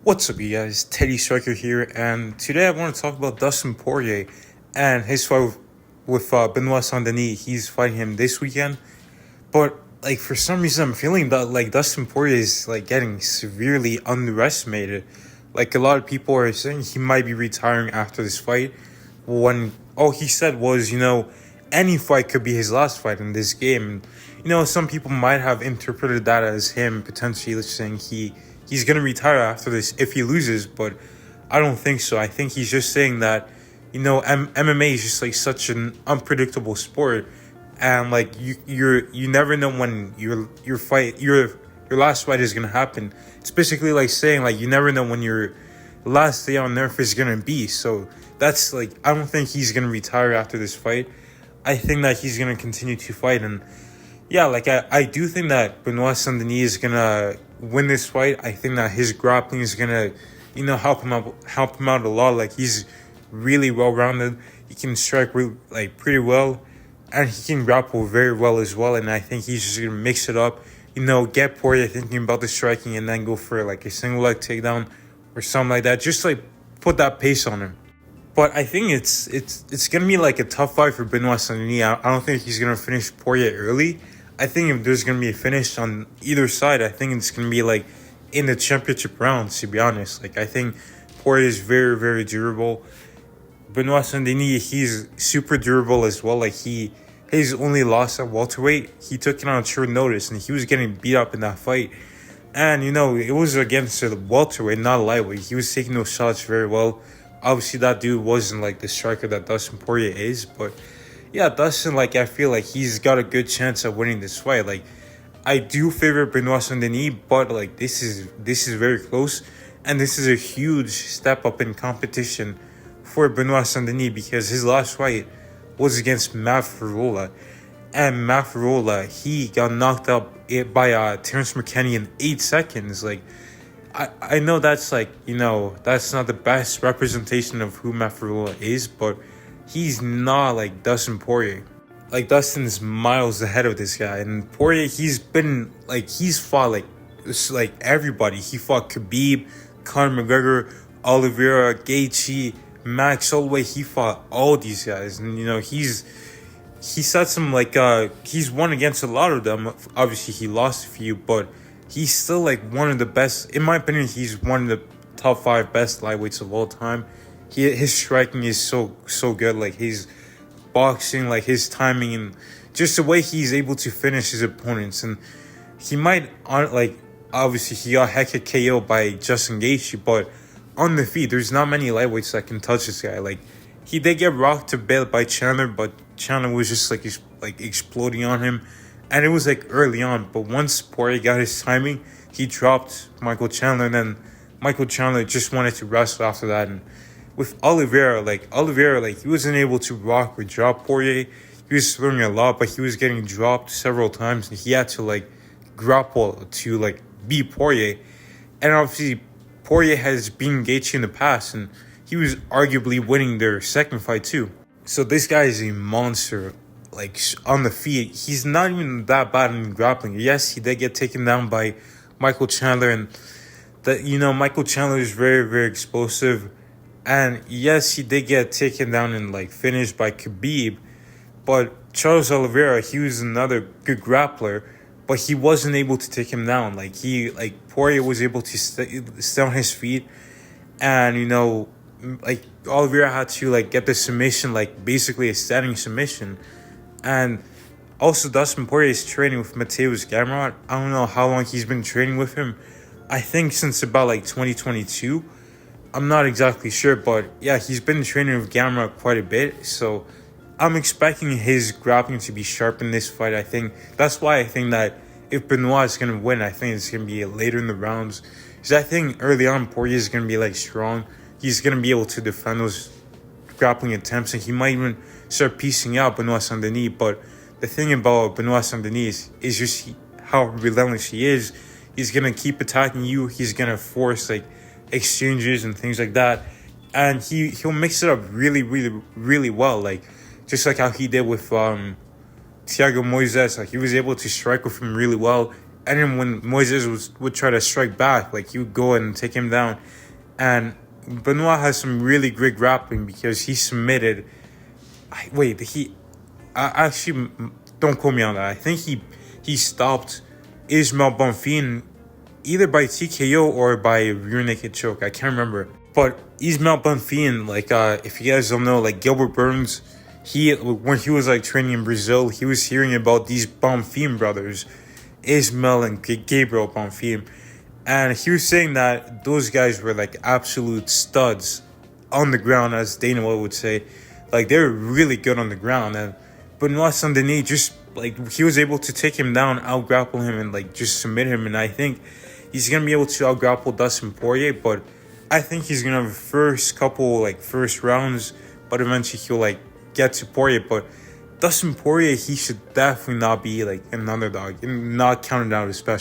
What's up, you guys? Teddy Striker here, and today I want to talk about Dustin Poirier and his fight with Benoit Saint-Denis. He's fighting him this weekend, but for some reason I'm feeling that Dustin Poirier is getting severely underestimated. A lot of people are saying he might be retiring after this fight. When all he said was, any fight could be his last fight in this game. Some people might have interpreted that as him potentially saying he's gonna retire after this if he loses, but I don't think so. I think he's just saying that, MMA is just such an unpredictable sport, and you never know when your last fight is gonna happen. It's basically like saying you never know when your last day on earth is gonna be. So that's I don't think he's gonna retire after this fight. I think that he's gonna continue to fight, and yeah, I do think that Benoit Saint-Denis is gonna win this fight. I think that his grappling is gonna, help him out a lot. He's really well rounded. He can strike pretty well, and he can grapple very well as well. And I think he's just gonna mix it up. Get Poirier thinking about the striking, and then go for a single leg takedown or something like that. Just put that pace on him. But I think it's gonna be a tough fight for Benoit Saint-Denis. I don't think he's gonna finish Poirier early. I think if there's gonna be a finish on either side, I think it's gonna be in the championship rounds. To be honest, I think Poirier is very, very durable. Benoit Saint-Denis, he's super durable as well. His only loss at welterweight, he took it on short notice, and he was getting beat up in that fight. And it was against the welterweight, not lightweight. He was taking those shots very well. Obviously, that dude wasn't the striker that Dustin Poirier is, but yeah, Dustin, I feel he's got a good chance of winning this fight. I do favor Benoit Saint-Denis, but this is very close, and this is a huge step up in competition for Benoit Saint-Denis because his last fight was against Matt Fiorella, and Matt Fiorella, he got knocked up by Terrence McKinney in 8 seconds. I know that's that's not the best representation of who Matt Fiorella is, but he's not like Dustin Poirier. Dustin's miles ahead of this guy, and Poirier, he's been he's fought everybody. He fought Khabib, Conor McGregor, Oliveira, Gaethje, Max Holloway. He fought all these guys, and he said some he's won against a lot of them. Obviously, he lost a few, but he's still one of the best. In my opinion, he's one of the top 5 best lightweights of all time. His striking is so good. His boxing, his timing, and just the way he's able to finish his opponents. And he might obviously he got hecka KO by Justin Gaethje, but on the feet, there's not many lightweights that can touch this guy. He did get rocked a bit by Chandler, but Chandler was just exploding on him, and it was early on. But once Poirier got his timing, he dropped Michael Chandler, and then Michael Chandler just wanted to wrestle after that. And with Oliveira, he wasn't able to rock or drop Poirier. He was throwing a lot, but he was getting dropped several times, and he had to grapple to beat Poirier. And obviously, Poirier has beaten Gaethje in the past, and he was arguably winning their second fight too. So this guy is a monster. On the feet, he's not even that bad in grappling. Yes, he did get taken down by Michael Chandler, and that Michael Chandler is very, very explosive. And yes, he did get taken down and finished by Khabib, but Charles Oliveira, he was another good grappler, but he wasn't able to take him down. Poirier was able to stay on his feet, and Oliveira had to get the submission, basically a standing submission. And also Dustin Poirier is training with Mateusz Gamrot. I don't know how long he's been training with him. I think since about 2022. I'm not exactly sure, but yeah, he's been training with Gamrot quite a bit, so I'm expecting his grappling to be sharp in this fight. That's why I think that if Benoit is going to win, I think it's going to be later in the rounds. Because I think early on, Poirier is going to be strong. He's going to be able to defend those grappling attempts, and he might even start piecing out Benoit Saint-Denis. But the thing about Benoit Saint-Denis is just how relentless he is. He's going to keep attacking you. He's going to force exchanges and things like that, and he'll mix it up really, really, really well. Just how he did with Thiago Moises. He was able to strike with him really well, and then when Moises would try to strike back, like, he would go and take him down. And Benoit has some really great grappling because he submitted. I actually, don't quote me on that. I think he stopped Ismail Bonfim either by TKO or by rear naked choke. I can't remember. But Ismail Bonfim, like, if you guys don't know, like, Gilbert Burns, when he was like training in Brazil, he was hearing about these Bonfim brothers, Ismail and Gabriel Bonfim, and he was saying that those guys were like absolute studs on the ground, as Dana White would say. Like, they were really good on the ground. And Benoit Saint-Denis, just like, he was able to take him down, out grapple him, and like just submit him. And I think he's gonna be able to out grapple Dustin Poirier, but I think he's gonna have first rounds, but eventually he'll like get to Poirier. But Dustin Poirier, he should definitely not be like an underdog and not counted out, especially.